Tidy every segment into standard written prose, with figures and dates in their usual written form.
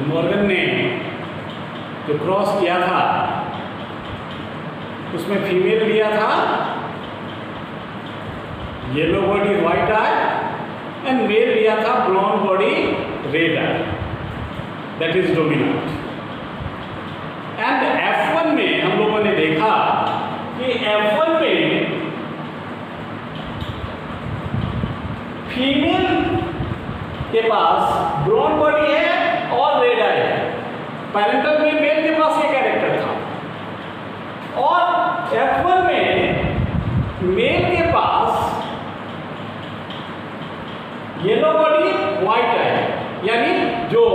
Morgan ने जो cross किया था उसमें फीमेल लिया था yellow body white eye and male लिया था brown body red eye, that is dominant. And F1 में हम लोगों ने देखा कि F1 में फीमेल के पास ब्राउन बॉडी है और रेड आई है। पैरेंटल में मेल के पास ये कैरेक्टर था। और F1 में मेल के पास येलो बॉडी व्हाइट है, यानी जो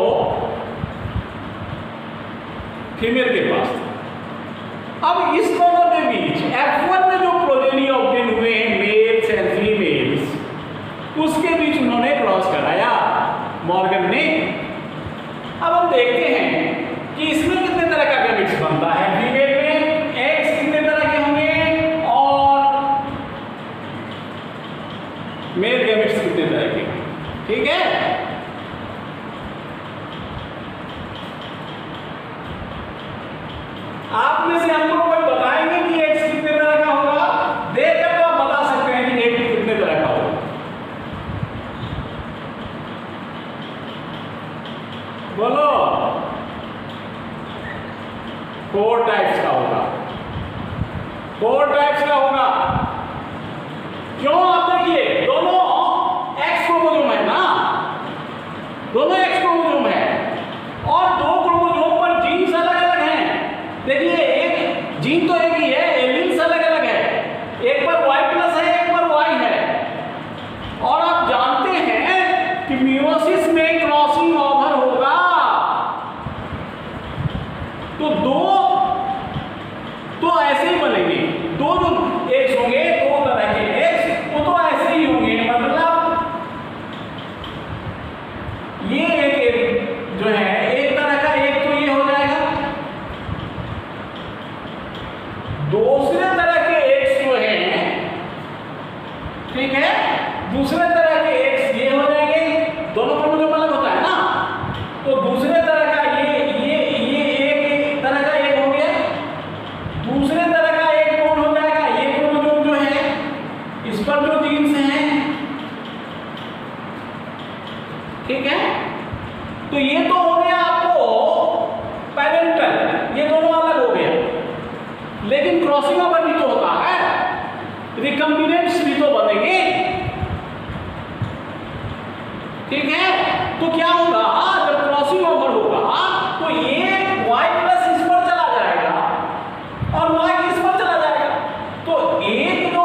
फीमेल के पास था। अब इस दोनों के बीच F1 में जो प्रोजेनी ऑब्टेन हुए हैं मेल्स एंड फीमेल्स, उसके बीच उन्होंने क्रॉस कराया मॉर्गन ने। अब हम देखते हैं कि इसमें कितने तरह का गैमेट्स बनता है। फीमेल में एग्स कितने तरह के होंगे और मेल गैमेट्स कितने तरह के, ठीक है। आप में से हमको कोई बताएंगे कि एग्स कितने तरह का होगा? देखकर तो आप बता सकते हैं कि एग कितने तरह का होगा। बोलो। 4 टाइप्स का होगा। 4 टाइप्स का होगा। क्यों? आप देखिए दोनों एक्स क्रोमोसोम है ना, दोनों एक्स क्रोमोसोम है और 2 क्रोमोसोम पर जीन्स अलग अलग हैं। देखिए एक जीन तो एक ही है, एलील्स अलग अलग है। एक पर Y प्लस है, एक पर Y है। और आप जानते हैं कि मियोसिस में क्रॉसिंग ओवर होगा तो 2 तो ऐसे ही बनेंगे। 2 जो एक्स होंगे, 2 तरह के एक्स, वो तो ऐसे ही होंगे। मतलब ये एक जो है एक तरह का, एक तो ये हो जाएगा। दूसरे तरह के एक्स जो हैं, ठीक है, दूसरे तरह के एक्स ये हो जाएंगे। दोनों क्रोमोसोम अलग होता है ना, तो दूसरे तरह का ये एक तरह का एक हो गया। दूसरे तरह का एक कौन हो जाएगा? ये क्रोमोसोम जो है इस पर जो जीन्स हैं, ठीक है। तो ये तो हो गया आपको पैरेंटल, ये दोनों अलग हो गया। लेकिन क्रॉसिंग ओवर भी तो होता है, रिकम्बिनेंट्स भी तो बनेंगे, ठीक है। तो क्या होगा? जब क्रॉसिंग ओवर होगा तो ये Y प्लस इस पर चला जाएगा और Y इस पर चला जाएगा। तो एक जो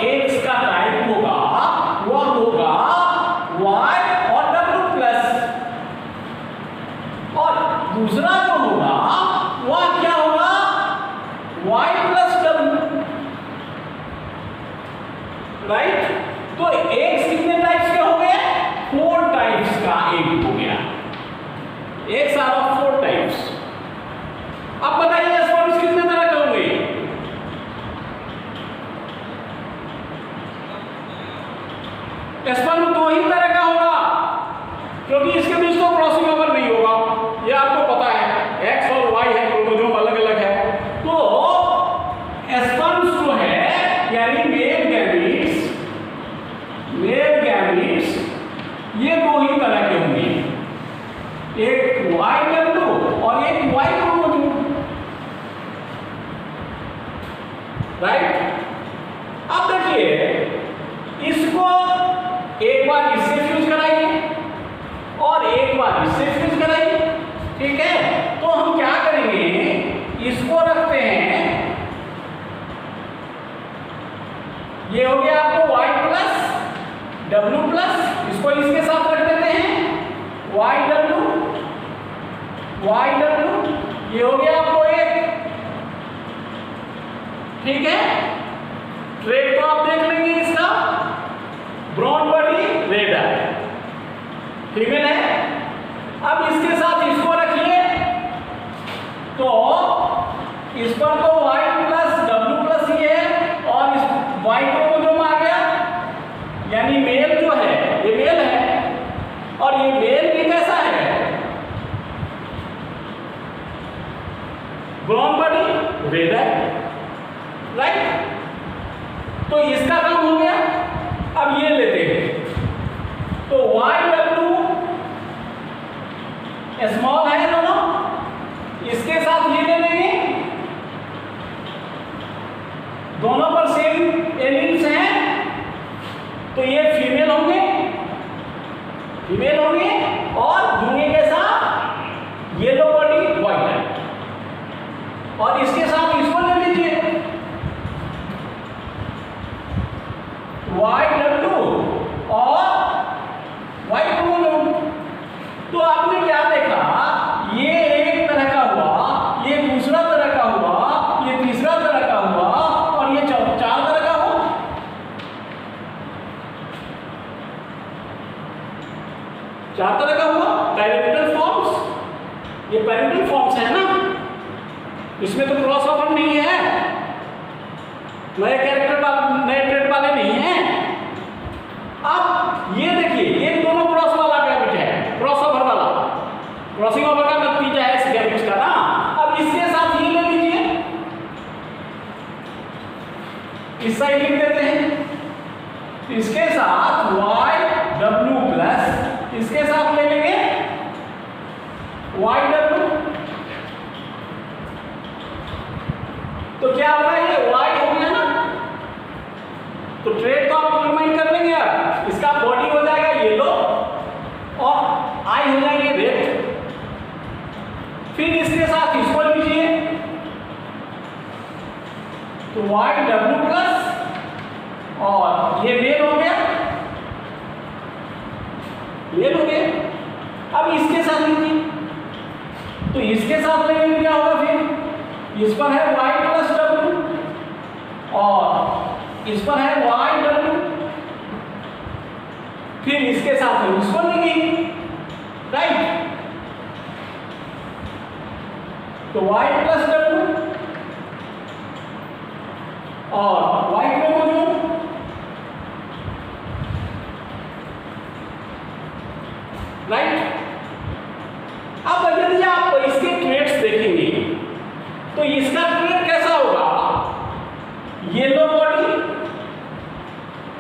एक्स का टाइप होगा वह होगा Y और W प्लस, और दूसरा जो होगा वह क्या होगा? Y plus W, right. तो एक्स कितने टाइप्स के हो गए? 4 टाइप्स का एक हो गया। X are of 4 types. अब बताइए स्पर्म्स कितने तरह के होंगे? स्पर्म 2 ही तरह का होगा, क्योंकि इसके बीच तो क्रॉसिंग ओवर नहीं होगा, ये आपको पता है। एक्स और वाई है, क्रोमोसोम अलग अलग है। तो स्पर्म्स जो है यानी मेल गैमीट्स ये 2 ही तरह के होंगे, एक YW और एक Y क्रोमोसोम, राइट। अब देखिए इसको एक बार इससे फ्यूज कराइए और एक बार इससे फ्यूज कराइए, ठीक है। तो हम क्या करेंगे, इसको रखते हैं, ये हो गया आपको Y प्लस W प्लस, इसको इसके साथ रख देते हैं YW, ये हो गया आपको एक, ठीक है। ट्रेड तो आप देख लेंगे इसका, ब्राउन बॉडी रेड है, फीमेल है। अब इसके साथ इसको रखिए तो इस पर तो Y प्लस W प्लस ये है और इस Y क्रोमोसोम आ गया, यानी मेल जो है ये मेल है और ये मेल भी कैसा है? तो इसका काम हो गया। अब ये लेते हैं, तो YW स्मॉल है दोनों, इसके साथ ये ले लेंगे, दोनों पर सेम एलिमेंट्स हैं, तो ये फीमेल होंगे और दूसरे के साथ येलो बॉडी व्हाइट है, और इसके साथ इसको ले लीजिए YW और Y क्रोमोसोम। तो आपने क्या देखा, ये एक तरह का हुआ, ये दूसरा तरह का हुआ, ये तीसरा तरह का हुआ, और ये चार तरह का हुआ। चार तरह का हुआ पैरेंटल फॉर्म्स। ये पैरेंटल फॉर्म्स है ना, इसमें तो क्रॉस ओवर नहीं है, नए कैरेक्टर वाले, नए ट्रेड वाले नहीं हैं। अब ये देखिए, ये दोनों क्रॉस वाला गैमेट है, क्रॉसओवर वाला, क्रॉसिंग ओवर का नतीजा है इस गैमेट का ना। अब इसके साथ ये ले लीजिए, इस साइड लिख देते हैं, इसके साथ YW प्लस, इसके साथ ले लेंगे YW। तो क्या होगा, ये Y हो गया ना, तो ट्रेड तो आप रिमाइंड कर लेंगे यार, इसका बॉडी हो जाएगा येलो और आई हो जाएंगे रेड। फिर इसके साथ इसको लीजिए, तो YW प्लस, और ये मेल हो गया, मेल हो गया। अब इसके साथ लीजिए, तो इसके साथ लेंगे क्या होगा, फिर इस पर है Y प्लस W और इस पर है YW, फिर इसके साथ में इसको लेंगे, राइट। तो Y प्लस W और Y क्रोमोसोम, राइट। अब यदि आप इसके ट्रेड्स देखेंगे तो इसका ट्रेड कैसा होगा, yellow body,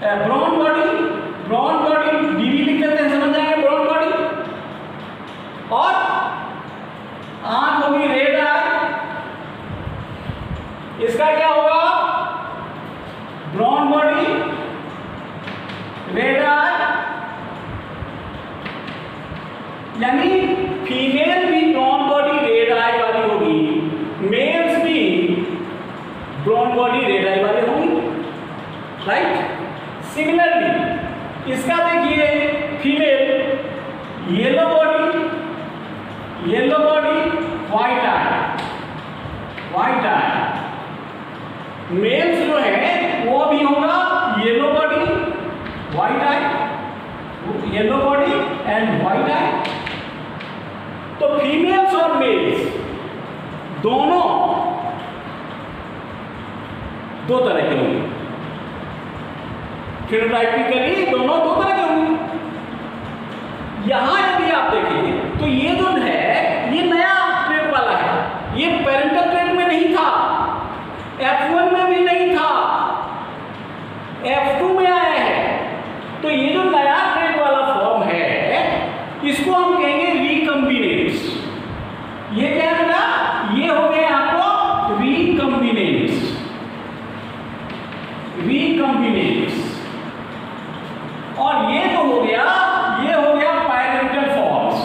brown body, dB लिख लेते हैं, समझ जाएंगे, ब्राउन बॉडी, और आंख होगी रेड आई। इसका क्या होगा, ब्राउन बॉडी, रेड आई, यानी फीमेल भी ब्राउन बॉडी रेड आई वाली होगी, मेल्स भी ब्राउन बॉडी रेड आई वाले होंगे, राइट। सिमिलरली इसका देखिए, female yellow body, white eye, males जो है वो भी होगा yellow body, white eye, yellow body and white eye. तो फीमेल्स और मेल्स दोनों दो तरह के होंगे, फिनोटाइपिकली दोनों दो तरह के होंगे। यहां यदि आप देखें तो ये जो है, ये नया ट्रेड वाला है, ये पेरेंटल ट्रेड में नहीं था, F1 में भी नहीं था, F2 में आया है। तो ये जो नया ट्रेड वाला फॉर्म है, इसको हम कहेंगे रिकम्बिनेंट्स। ये क्या है ना, ये हो गए आपको रिकम्बिनेंट्स, और ये तो हो गया, ये हो गया पैरेंटल फॉर्म्स।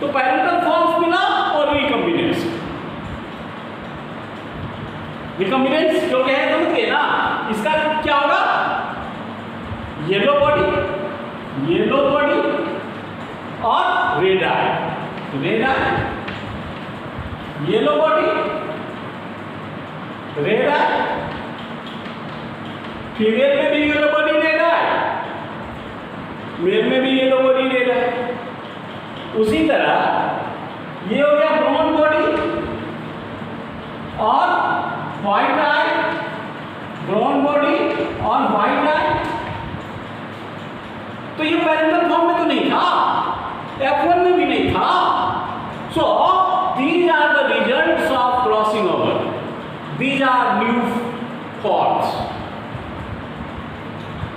तो पैरेंटल फॉर्म्स मिला और रिकम्बिनेंट्स जो है समझ गए ना। इसका क्या होगा, येलो बॉडी और रेड आई, येलो बॉडी, रेड आई, फीमेल में भी येलो बॉडी रेड आई, मेल में भी येलो बॉडी रेड आई। उसी तरह ये हो गया ब्राउन बॉडी और व्हाइट आई, ब्राउन बॉडी और व्हाइट आई। तो ये पैरेंटल फॉर्म में तो नहीं था, F1 में भी नहीं था। So these are the results of cross are new forms.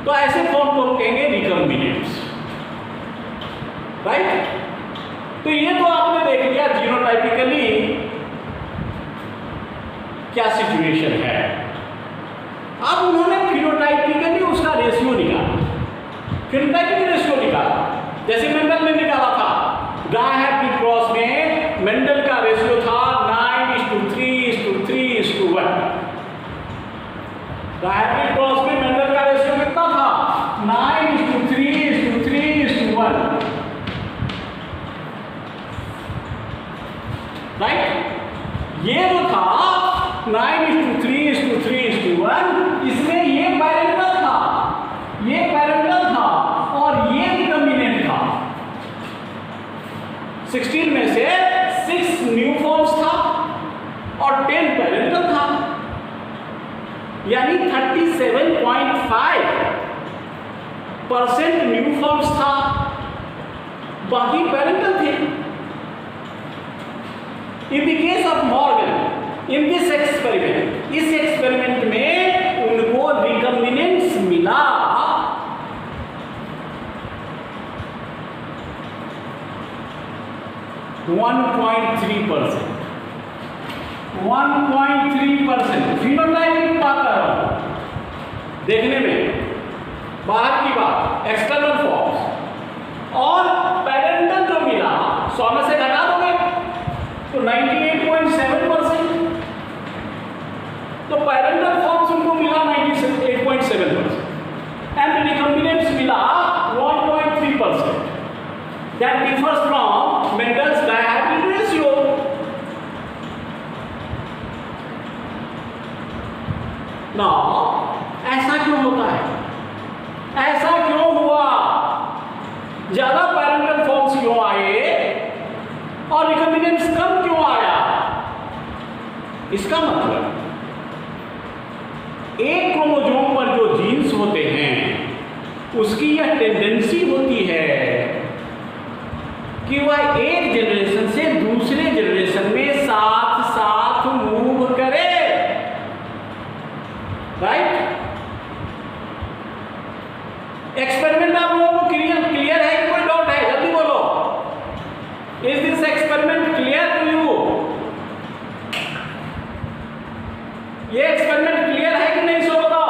तो ऐसे फॉर्म को हम कहेंगे रिकम्बिनेंट्स, राइट। तो ये तो आपने देख लिया जीनोटाइपिकली क्या सिचुएशन है। अब उन्होंने फिनोटाइपिकली उसका रेशियो निकाला, फिनोटाइपिक रेशियो निकाला, जैसे मेंडल ने निकाला था। गाय हैप्लिड क्रॉस में मेंडल का रेशियो था 9:3:3:1। गाय हैप्लिड क्रॉस में मेंडल का रेशियो कितना था? 9:3:3:1, राइट। ये जो था 9:3:3:1, इसमें ये पैरेंटल था, ये पैरेंटल था और ये रिकम्बिनेंट था। 16 में से 6 न्यू फॉर्म्स था और 10 पैरेंटल था, यानी 37.5% न्यू फॉर्म्स था, बाकी पैरेंटल थे। In the case of Morgan, in this experiment, इस एक्सपेरिमेंट में उनको रिकम्बिनेंट्स मिला 1.3%। 1.3% फिनोटाइपिक बात कर रहा हूं, देखने में बाहर की बात, एक्सटर्नल फॉर्म्स। और पेरेंटल जो मिला 100 में से घटा दोगे तो 98.7%। तो पेरेंटल फॉर्म्स उनको मिला 98.7% एंड रिकम्बिनेंट्स मिला 1.3%। That differs from Mendel's dihybrid ratio. Now ऐसा क्यों होता है? ऐसा क्यों हुआ? ज्यादा पेरेंटल फॉर्म्स क्यों आए और रिकम्बिनेंट्स कम क्यों आया? इसका मतलब एक क्रोमोसोम पर जो जीन्स होते हैं उसकी यह टेंडेंसी होती है कि वह एक जनरेशन से दूसरे जनरेशन में साथ साथ मूव करे, राइट। एक्सपेरिमेंट आप लोगों को क्लियर है कि कोई डाउट है? जल्दी बोलो। Is this experiment clear to you? ये एक्सपेरिमेंट क्लियर है कि नहीं, सो बताओ।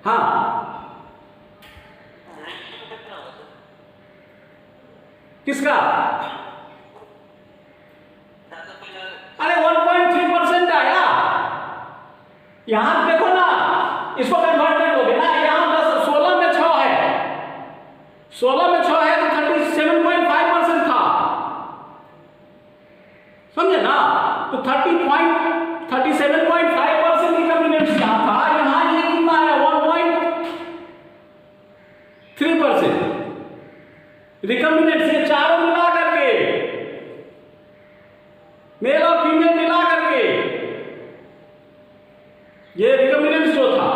हाँ, किसका? अरे 1.3% आया। यहां देखो ना, इसको कन्वर्ट कर दोगे ना, यहां 16 में 6 है, 16 में 6 है तो 37.5% था, समझे ना। तो 37.5% रिकम्बिनेंट्स यहां था, यहां ये कितना है? 1.3% रिकम्बिनेंट्स, ये चारों मिला करके, मेल और फीमेल मिला करके ये रिकम्बिनेंट्स जो था,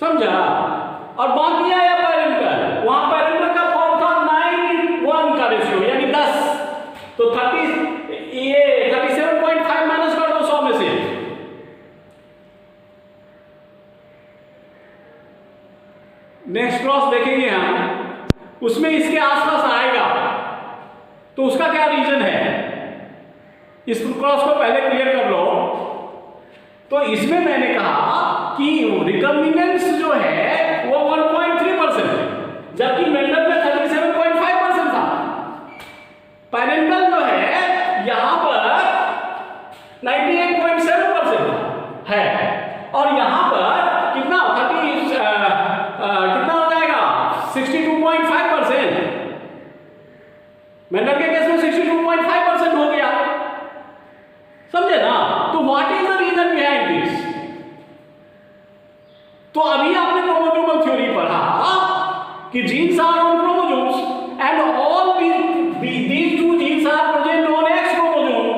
समझा। और बाकी आया पैरेंटल, वहां पैरेंटल का फॉर्म था 9:1 का रेशियो, यानी 10। तो 37.5 माइनस कर दो 100 में से। नेक्स्ट क्रॉस देखेंगे हम, उसमें इसके आसपास आएगा, तो उसका क्या रीजन है? इस क्रॉस को पहले क्लियर कर लो। तो इसमें मैंने कहा कि रिकम्बिनेंट्स जो है वो 1.3% है, जबकि मेंडल में 37.5% था। पैरेंटल जो है यहां पर 98.7% है, और यहां पर कितना कितना हो जाएगा? 62.5%। मेंडल के केस में 62.5% हो गया, समझे ना। तो what is the reason behind this? तो अभी आपने क्रोमोसोमल थ्योरी पढ़ा कि genes are on chromosomes and all these two genes are present on X chromosome.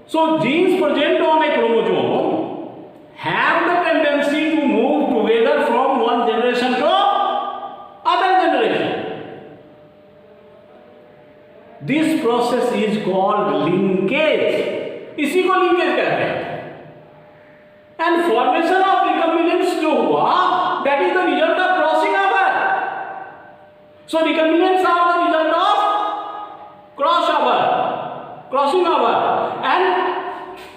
So genes present on a chromosome have the tendency to move together from one generation to other generation. Process is called linkage, इसी को linkage कहते हैं। And formation of recombinants जो हुआ that is the result of crossing over. So recombinants are the result of crossing over and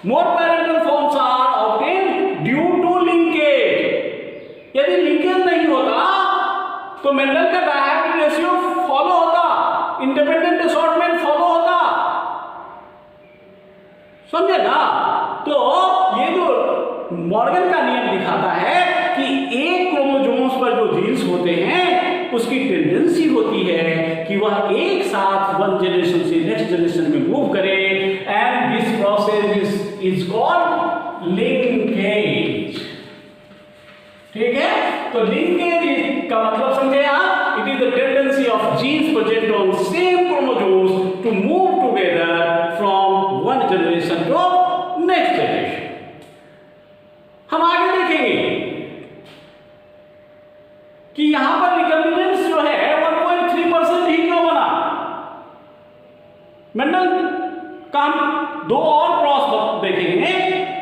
more parental forms are obtained due to linkage. यदि linkage नहीं होता तो मेंडल का dihybrid ratio follow होता, independent assortment follow होता, समझे ना। तो ये जो मॉर्गन का नियम दिखाता है कि एक क्रोमोसोम्स पर जो जीन्स होते हैं उसकी टेंडेंसी होती है कि वह एक साथ वन जनरेशन से नेक्स्ट जनरेशन में मूव करे, and this process is called linkage. ठीक है, तो लिंकेज का मतलब समझे आप, it is the tendency of genes present on same chromosomes to move together from one generation to next generation. हम आगे देखेंगे कि यहां पर रिकम्बिनेंस जो है 1.3% ही क्यों बना। मेंडल का हम दो और क्रॉस देखेंगे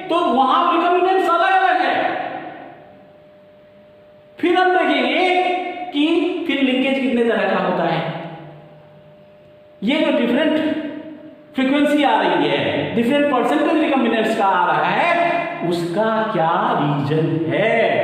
तो वहां रिकम्बिनेंस अलग अलग है। फिर हम देखेंगे कि फिर लिंकेज कितने तरह का होता है। ये जो डिफरेंट फ्रीक्वेंसी आ रही है, डिफरेंट परसेंटेज रिकम्बिनेंट्स का आ रहा है, उसका क्या रीजन है।